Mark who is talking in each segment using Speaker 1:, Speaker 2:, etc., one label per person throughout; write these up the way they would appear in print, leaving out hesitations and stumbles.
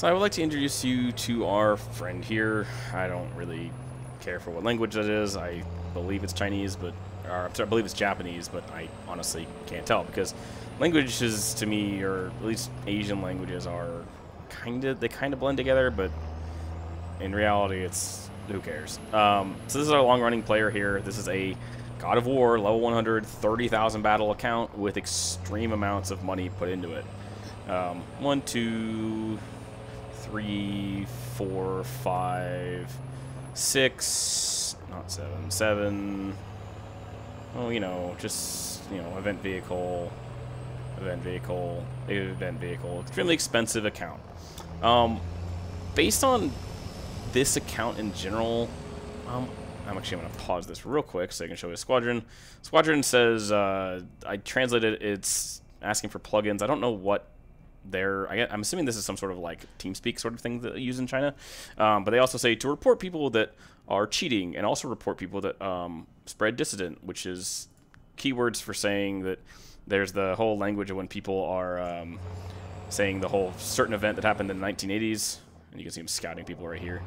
Speaker 1: So I would like to introduce you to our friend here. I don't really care for what language that is. I believe it's Chinese, but I'm sorry, I believe it's Japanese, but I honestly can't tell because languages to me, or at least Asian languages, are they kind of blend together, but in reality, it's who cares. So this is our long-running player here. This is a God of War level 100, 30,000 battle account with extreme amounts of money put into it. 1, 2, 3, 4, 5, 6, not 7, 7. Oh, you know, just, you know, event vehicle, event vehicle, event vehicle. Extremely expensive account. Based on this account in general, I'm actually going to pause this real quick so I can show you Squadron. Squadron says, I translated, it's asking for plugins. I don't know what I'm assuming this is some sort of like TeamSpeak sort of thing that they use in China. But they also say to report people that are cheating and also report people that spread dissident, which is keywords for saying that there's the whole language of when people are saying the whole certain event that happened in the 1980s. And you can see them scouting people right here.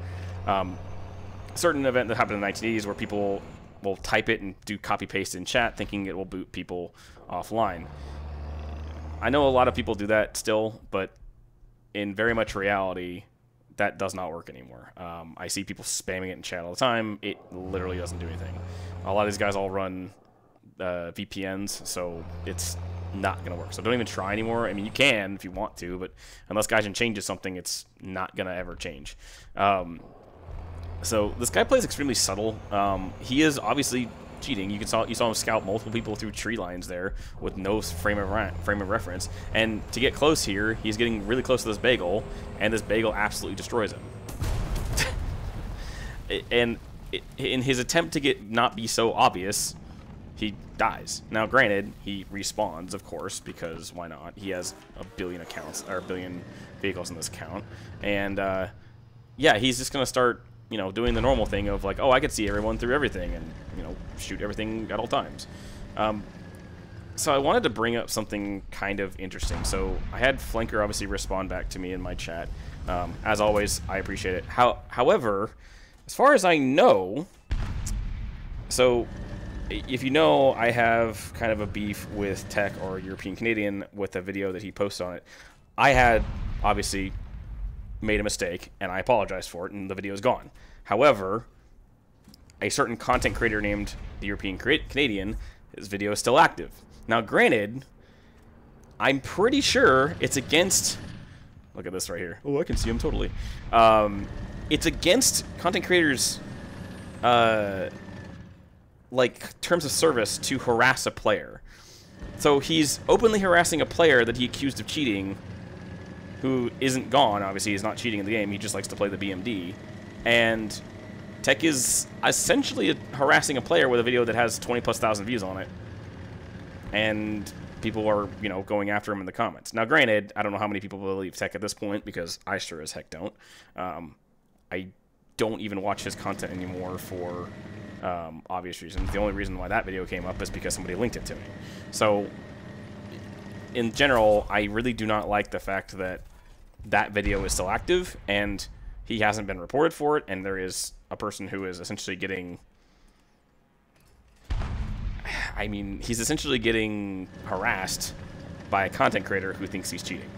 Speaker 1: Certain event that happened in the 1980s where people will type it and do copy-paste in chat thinking it will boot people offline. I know a lot of people do that still, but in very much reality, that does not work anymore. I see people spamming it in chat all the time. It literally doesn't do anything. A lot of these guys all run VPNs, so it's not going to work. So don't even try anymore. I mean, you can if you want to, but unless Gaijin changes something, it's not going to ever change. So this guy plays extremely subtle. He is obviously cheating. You saw him scout multiple people through tree lines there with no frame of reference. And to get close here, he's getting really close to this bagel, and this bagel absolutely destroys him. And in his attempt to not be so obvious, he dies. Now, granted, he respawns, of course, because why not? He has a billion accounts, or a billion vehicles in this account, and yeah, he's just gonna start, you know, doing the normal thing of like, oh, I could see everyone through everything, and you know, shoot everything at all times. So I wanted to bring up something kind of interesting. So I had Flanker obviously respond back to me in my chat. As always, I appreciate it. However, as far as I know, so if you know, I have kind of a beef with Tech or European Canadian with a video that he posted on it. I had obviously made a mistake, and I apologized for it, and the video is gone. However, a certain content creator named the European Canadian, his video is still active. Now, granted, I'm pretty sure it's against... Look at this right here. Oh, I can see him totally. It's against content creators... like terms of service to harass a player. So he's openly harassing a player that he accused of cheating, who isn't gone. Obviously, he's not cheating in the game. He just likes to play the BMD. And Tech is essentially harassing a player with a video that has 20,000+ views on it. And people are, you know, going after him in the comments. Now, granted, I don't know how many people believe Tech at this point, because I sure as heck don't. I don't even watch his content anymore for obvious reasons. The only reason why that video came up is because somebody linked it to me. So, in general, I really do not like the fact that that video is still active, and he hasn't been reported for it, and there is a person who is essentially getting... I mean, he's essentially getting harassed by a content creator who thinks he's cheating.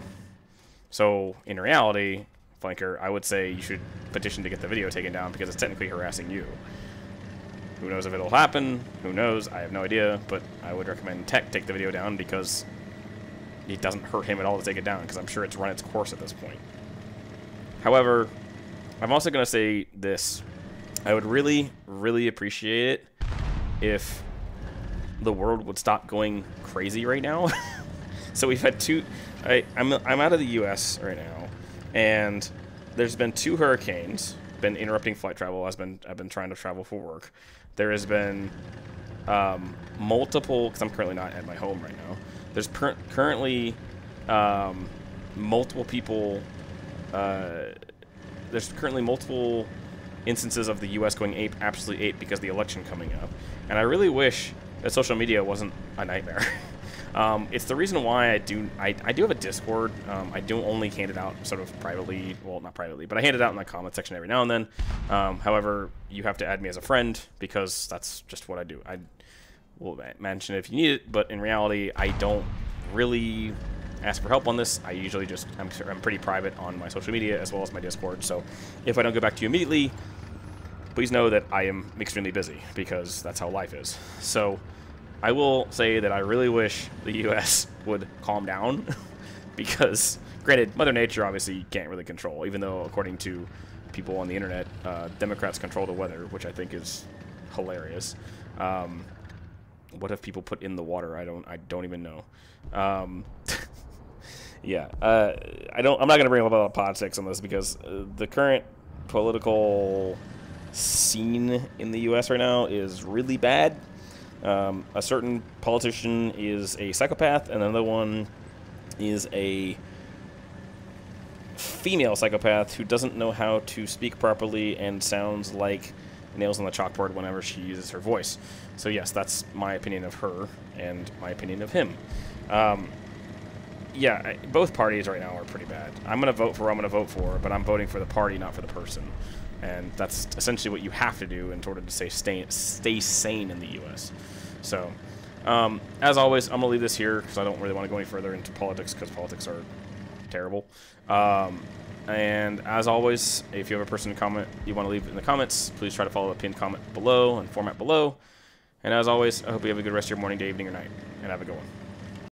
Speaker 1: So, in reality, Flanker, I would say you should petition to get the video taken down because it's technically harassing you. Who knows if it'll happen? Who knows? I have no idea, but I would recommend Tech take the video down because it doesn't hurt him at all to take it down, because I'm sure it's run its course at this point. However, I'm also going to say this. I would really, really appreciate it if the world would stop going crazy right now. So we've had two... I'm out of the U.S. right now, and there's been 2 hurricanes, been interrupting flight travel. I've been trying to travel for work. There has been multiple, because I'm currently not at my home right now. There's currently multiple people. There's currently multiple instances of the U.S. going absolutely ape because of the election coming up. And I really wish that social media wasn't a nightmare. It's the reason why I do have a Discord. I do only hand it out sort of privately. Well, not privately, but I hand it out in the comment section every now and then. However, you have to add me as a friend because that's just what I do. I will mention it if you need it, but in reality, I don't really ask for help on this. I usually just, I'm pretty private on my social media as well as my Discord, so if I don't get back to you immediately, please know that I am extremely busy, because that's how life is. So I will say that I really wish the U.S. would calm down, because, granted, Mother Nature obviously you can't really control, even though, according to people on the internet, Democrats control the weather, which I think is hilarious. What have people put in the water? I don't even know. Yeah, I'm not going to bring up a lot of politics on this, because the current political scene in the U.S. right now is really bad. A certain politician is a psychopath, and another one is a female psychopath who doesn't know how to speak properly and sounds like nails on the chalkboard whenever she uses her voice. So yes, that's my opinion of her and my opinion of him. Yeah, both parties right now are pretty bad. I'm going to vote for what I'm going to vote for, but I'm voting for the party, not for the person. And that's essentially what you have to do in order to stay sane in the U.S. So, as always, I'm going to leave this here because I don't really want to go any further into politics, because politics are terrible. And as always, if you have a personal comment you want to leave in the comments, please try to follow the pinned comment below and format below. And as always, I hope you have a good rest of your morning, day, evening, or night. And have a good one.